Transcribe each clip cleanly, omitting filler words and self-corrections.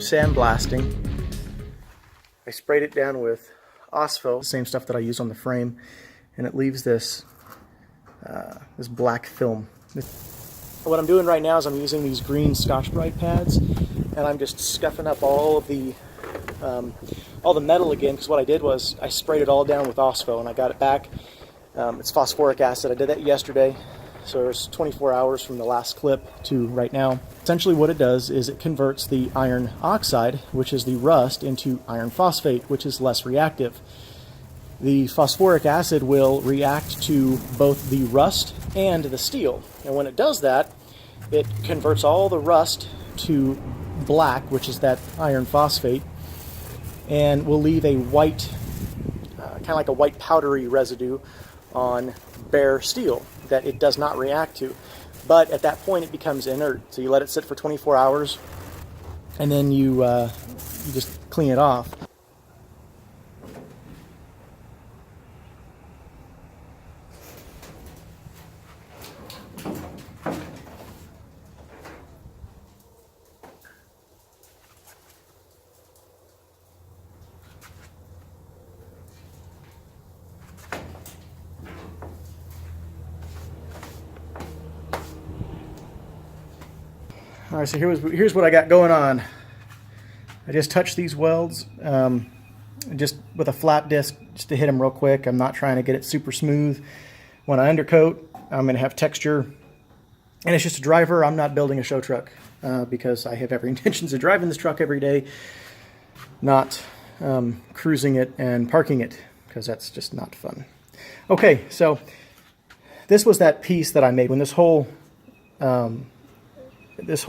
sandblasting. I sprayed it down with Ospo, same stuff that I use on the frame, and it leaves this this black film. What I'm doing right now is I'm using these green Scotch-Brite pads, and I'm just scuffing up all the metal again, because what I did was I sprayed it all down with Ospo and I got it back. It's phosphoric acid. I did that yesterday, so it's 24 hours from the last clip to right now. Essentially what it does is it converts the iron oxide, which is the rust, into iron phosphate, which is less reactive. The phosphoric acid will react to both the rust and the steel, and when it does that, it converts all the rust to black, which is that iron phosphate, and will leave a white, kind of like a white powdery residue on bare steel that it does not react to. But at that point it becomes inert, so you let it sit for 24 hours and then you just clean it off. All right, so here's what I got going on. I just touched these welds just with a flat disc just to hit them real quick. I'm not trying to get it super smooth. When I undercoat, I'm going to have texture. And it's just a driver. I'm not building a show truck because I have every intentions of driving this truck every day, not cruising it and parking it, because that's just not fun. Okay, so this was that piece that I made when this whole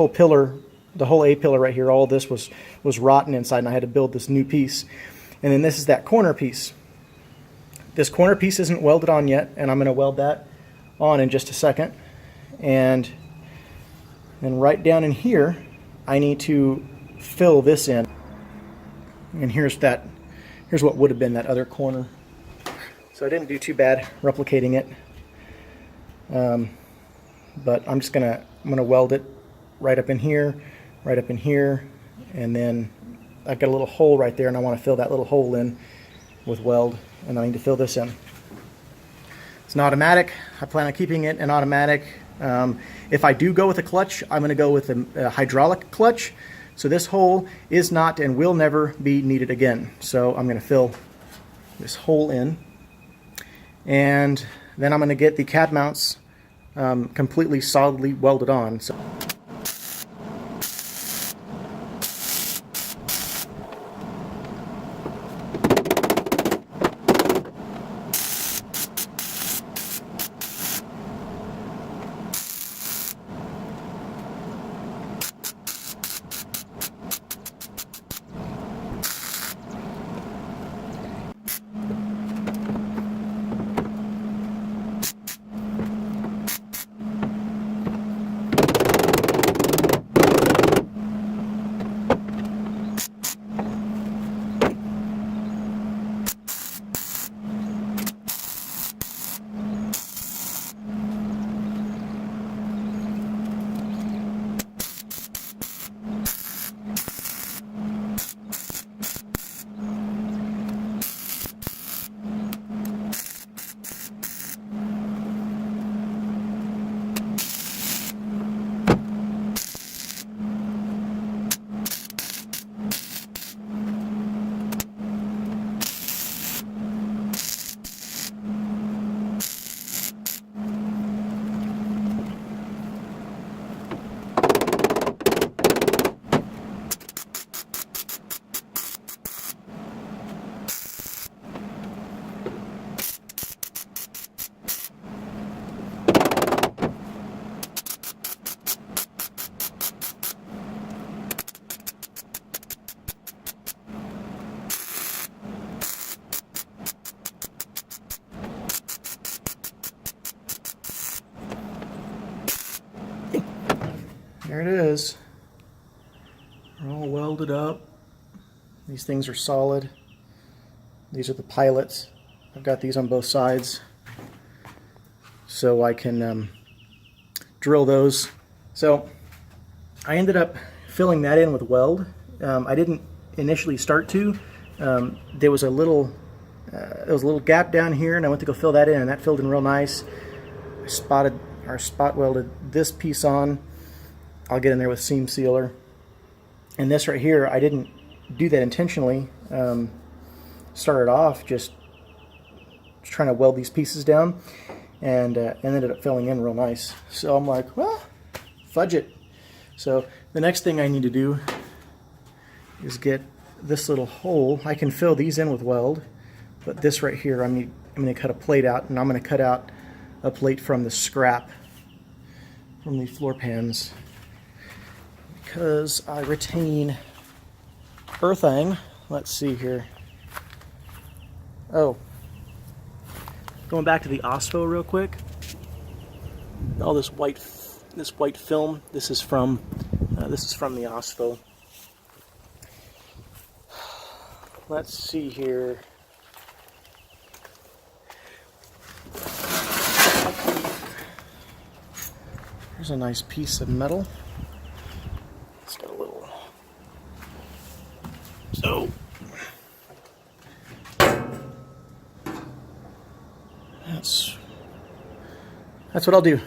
pillar, the whole A pillar right here, all this was rotten inside, and I had to build this new piece. And then this is that corner piece. This corner piece isn't welded on yet, and I'm going to weld that on in just a second. And then right down in here, I need to fill this in. And here's what would have been that other corner. So I didn't do too bad replicating it. But I'm gonna weld it right up in here, and then I've got a little hole right there, and I want to fill that little hole in with weld, and I need to fill this in. It's an automatic. I plan on keeping it an automatic. If I do go with a clutch, I'm going to go with a hydraulic clutch. So this hole is not and will never be needed again. So I'm going to fill this hole in, and then I'm going to get the cad mounts completely solidly welded on. So there it is. They're all welded up. These things are solid. These are the pilots. I've got these on both sides so I can drill those. So I ended up filling that in with weld, I didn't initially start to. There was a little gap down here, and I went to go fill that in, and that filled in real nice. I spot welded this piece on. I'll get in there with seam sealer. And this right here, I didn't do that intentionally. Started off just trying to weld these pieces down, and ended up filling in real nice. So I'm like, well, fudge it. So the next thing I need to do is get this little hole. I can fill these in with weld, but this right here, I'm going to cut a plate out, and I'm going to cut out a plate from the scrap from the floor pans, because I retain earthing. Let's see here. Oh, going back to the OSPO real quick. All this white film. This is from the OSPO. Let's see here. Here's a nice piece of metal. It's got a little. So that's what I'll do.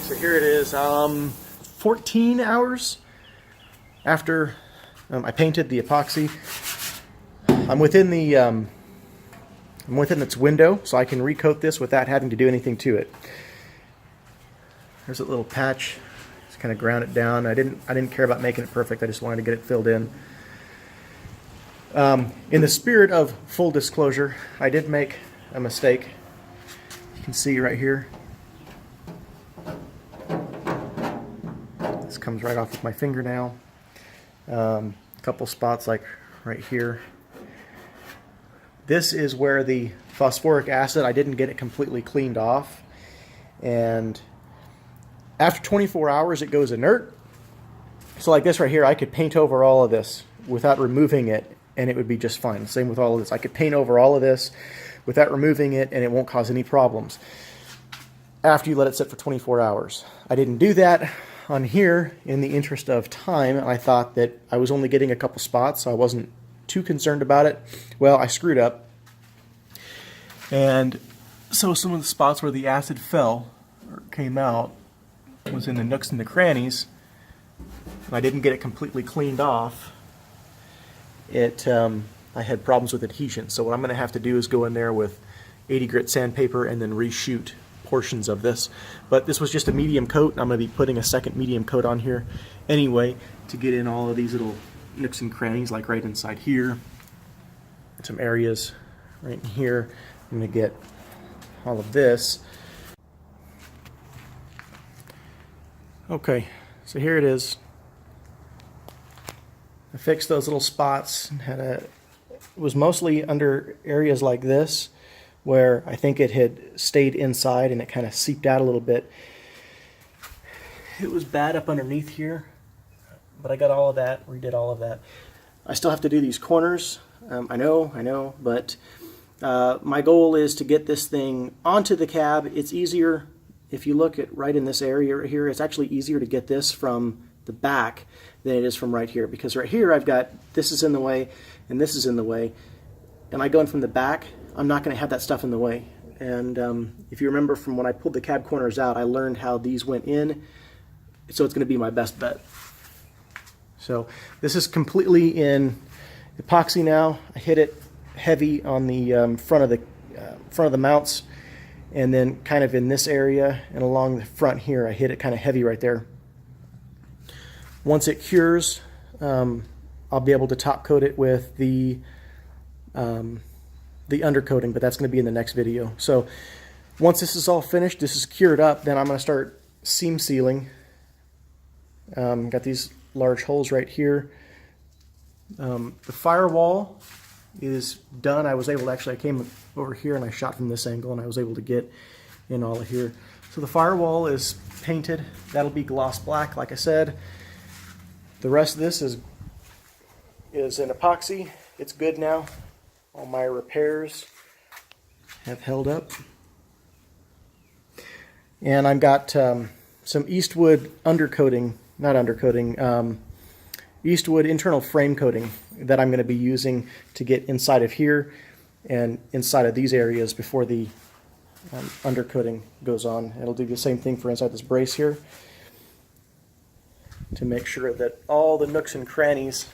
So here it is, 14 hours after I painted the epoxy. I'm within its window, so I can recoat this without having to do anything to it. There's a little patch. Just kind of ground it down. I didn't care about making it perfect. I just wanted to get it filled in. In the spirit of full disclosure, I did make a mistake. You can see right here. This comes right off with my fingernail. A couple spots like right here. This is where the phosphoric acid, I didn't get it completely cleaned off. And after 24 hours it goes inert. So like this right here, I could paint over all of this without removing it and it would be just fine. Same with all of this. I could paint over all of this without removing it and it won't cause any problems after you let it sit for 24 hours. I didn't do that on here in the interest of time. I thought that I was only getting a couple spots, so I wasn't too concerned about it. Well, I screwed up. And so some of the spots where the acid fell or came out was in the nooks and the crannies. And I didn't get it completely cleaned off. I had problems with adhesion. So what I'm going to have to do is go in there with 80 grit sandpaper and then reshoot portions of this. But this was just a medium coat. I'm going to be putting a second medium coat on here anyway to get in all of these little nooks and crannies, like right inside here. Some areas right in here. I'm going to get all of this. Okay, so here it is. I fixed those little spots and it was mostly under areas like this where I think it had stayed inside and it kind of seeped out a little bit. It was bad up underneath here, but I got all of that, redid all of that. I still have to do these corners. I know, but my goal is to get this thing onto the cab. It's easier, if you look at right in this area right here, it's actually easier to get this from the back than it is from right here, because right here I've got, this is in the way and this is in the way. Am I going from the back? I'm not going to have that stuff in the way. And if you remember from when I pulled the cab corners out, I learned how these went in, so it's going to be my best bet. So this is completely in epoxy now. I hit it heavy on the front of the mounts, and then kind of in this area and along the front here, I hit it kind of heavy right there. Once it cures, I'll be able to top coat it with the undercoating, but that's going to be in the next video. So once this is all finished, this is cured up, then I'm going to start seam sealing. Got these large holes right here. The firewall is done. I was able to actually, I came over here and I shot from this angle and I was able to get in all of here. So the firewall is painted. That'll be gloss black, like I said. The rest of this is in epoxy. It's good now. All my repairs have held up. And I've got some Eastwood undercoating, not undercoating, Eastwood internal frame coating that I'm going to be using to get inside of here and inside of these areas before the undercoating goes on. It'll do the same thing for inside this brace here to make sure that all the nooks and crannies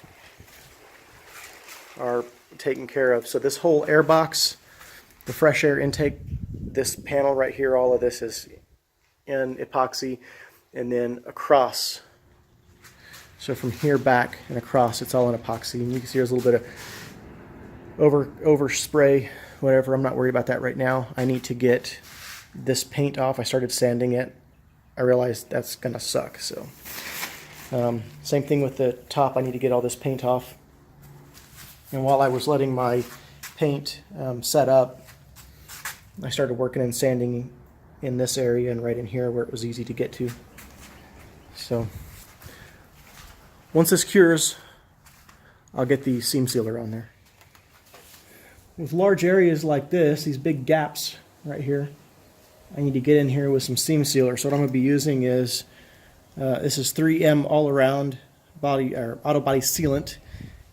are taken care of. So this whole air box, the fresh air intake, this panel right here, all of this is in epoxy, and then across. So from here back and across, it's all in epoxy. And you can see there's a little bit of overspray, whatever. I'm not worried about that right now. I need to get this paint off. I started sanding it. I realized that's gonna suck. So same thing with the top. I need to get all this paint off. And while I was letting my paint set up, I started working and sanding in this area and right in here where it was easy to get to. So once this cures, I'll get the seam sealer on there. With large areas like this, these big gaps right here, I need to get in here with some seam sealer. So what I'm going to be using is, this is 3M all-around body or auto body sealant.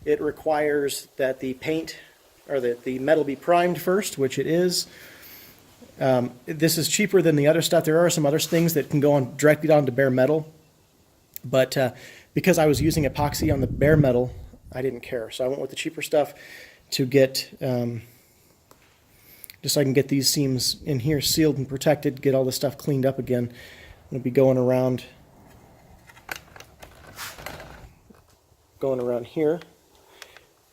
It requires that the paint or that the metal be primed first, which it is. This is cheaper than the other stuff. There are some other things that can go on directly onto bare metal, but because I was using epoxy on the bare metal, I didn't care. So I went with the cheaper stuff to get, just so I can get these seams in here sealed and protected, get all this stuff cleaned up again. I'm going to be going around here,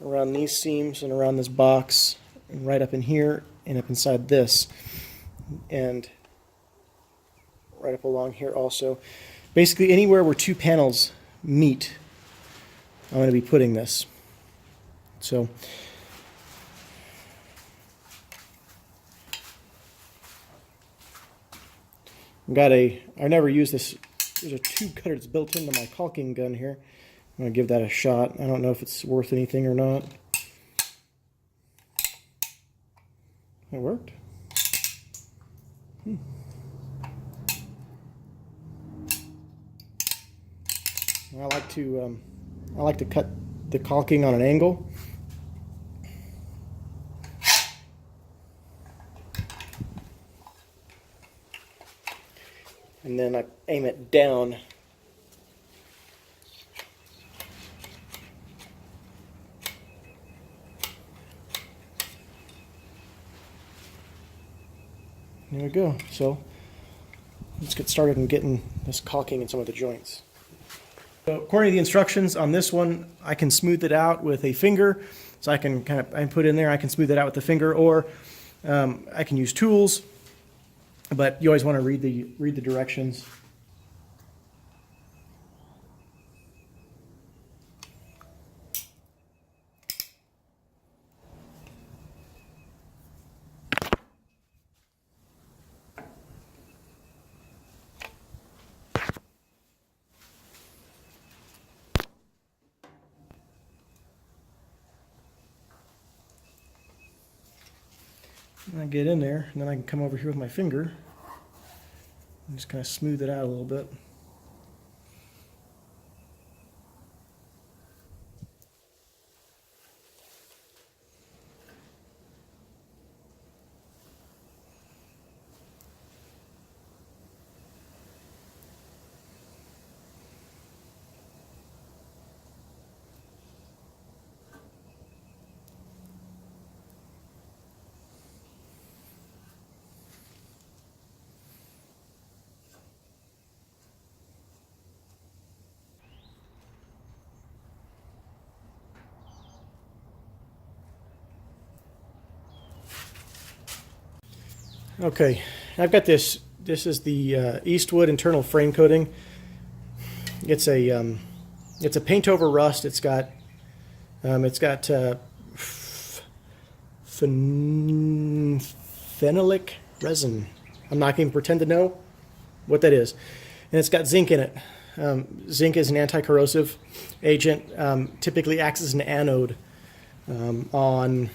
around these seams and around this box, and right up in here and up inside this, and right up along here also. Basically anywhere where two panels meet, I'm going to be putting this. So I never use this. There's a tube cutter that's built into my caulking gun here. I'm going to give that a shot. I don't know if it's worth anything or not. It worked. I like to cut the caulking on an angle. And then I aim it down. There we go. So let's get started in getting this caulking in some of the joints. So according to the instructions on this one, I can smooth it out with a finger. So I can put in there, I can smooth it out with the finger, or I can use tools. But you always want to read the directions. And I get in there, and then I can come over here with my finger and just kind of smooth it out a little bit. Okay, I've got this. This is the Eastwood internal frame coating. It's a paint over rust. It's got phenolic resin. I'm not going to pretend to know what that is, and it's got zinc in it. Zinc is an anti-corrosive agent. Typically acts as an anode on,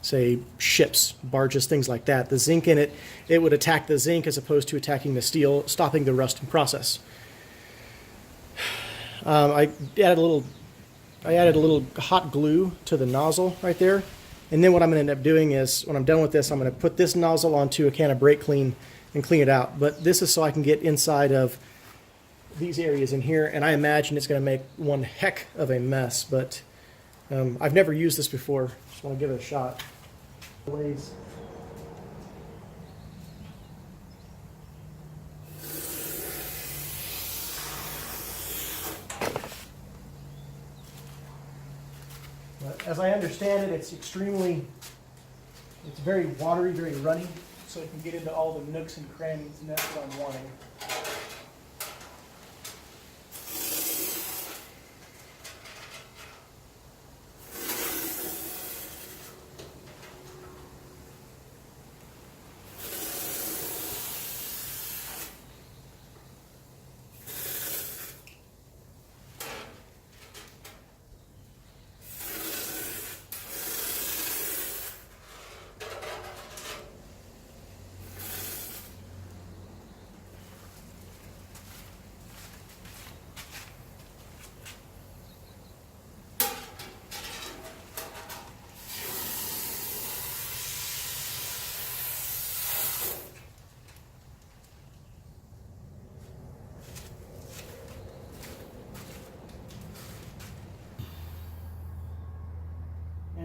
say, ships, barges, things like that. The zinc in it, it would attack the zinc as opposed to attacking the steel, stopping the rusting process. I added a little hot glue to the nozzle right there, and then what I'm going to end up doing is, when I'm done with this, I'm going to put this nozzle onto a can of brake clean and clean it out. But this is so I can get inside of these areas in here, and I imagine it's going to make one heck of a mess, but I've never used this before. Just want to give it a shot. Blaze. But as I understand it, it's very watery, very runny, so it can get into all the nooks and crannies, and that's what I'm wanting.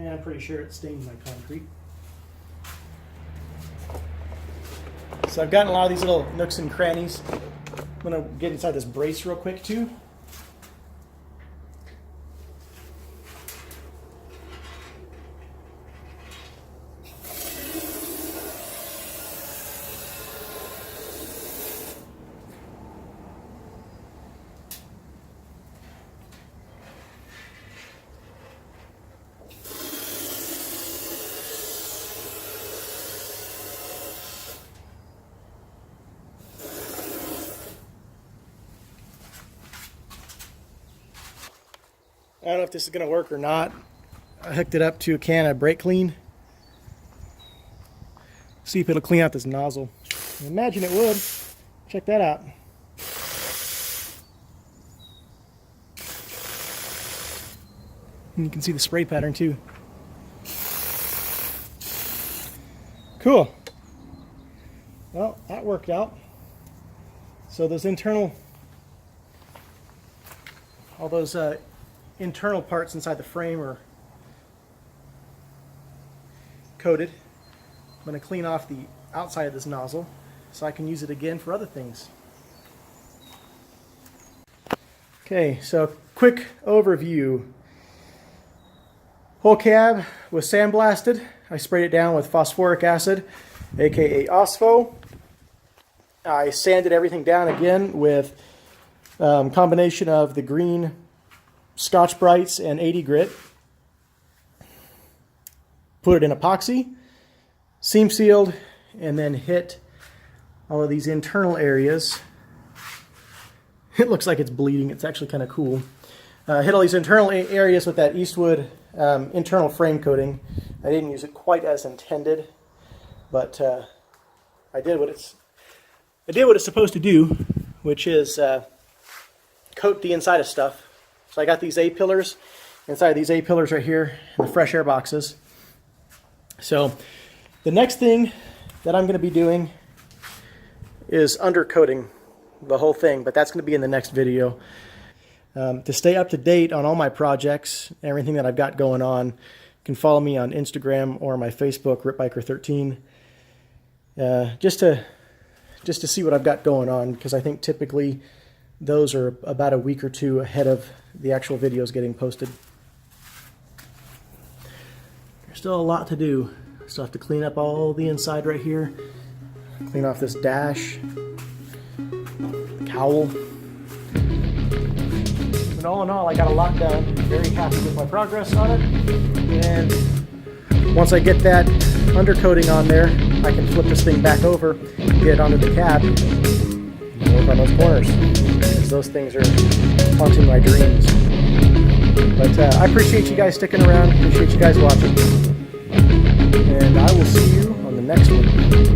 And I'm pretty sure it stained my concrete. So I've gotten a lot of these little nooks and crannies. I'm going to get inside this brace real quick too. I don't know if this is going to work or not. I hooked it up to a can of brake clean. See if it'll clean out this nozzle. I imagine it would. Check that out. And you can see the spray pattern too. Cool. Well, that worked out. So those internal, all those internal parts inside the frame are coated. I'm going to clean off the outside of this nozzle so I can use it again for other things. Okay, so quick overview. Whole cab was sandblasted. I sprayed it down with phosphoric acid, aka OSPHO. I sanded everything down again with combination of the green Scotch Brights and 80 grit. Put it in epoxy, seam sealed, and then hit all of these internal areas. It looks like it's bleeding. It's actually kind of cool. Hit all these internal areas with that Eastwood internal frame coating. I didn't use it quite as intended, but I did what it's supposed to do, which is coat the inside of stuff. So I got these A-pillars, inside these A-pillars right here, in the fresh air boxes. So the next thing that I'm going to be doing is undercoating the whole thing, but that's going to be in the next video. To stay up to date on all my projects, everything that I've got going on, you can follow me on Instagram or my Facebook, RipBiker13, just to see what I've got going on, because I think typically those are about a week or two ahead of the actual videos getting posted. There's still a lot to do. Still have to clean up all the inside right here, clean off this dash, cowl. But all in all, I got a lot done. Very happy with my progress on it. And once I get that undercoating on there, I can flip this thing back over, get it onto the cab, and work on those corners. Because those things are haunting my dreams. But I appreciate you guys sticking around. Appreciate you guys watching. And I will see you on the next one.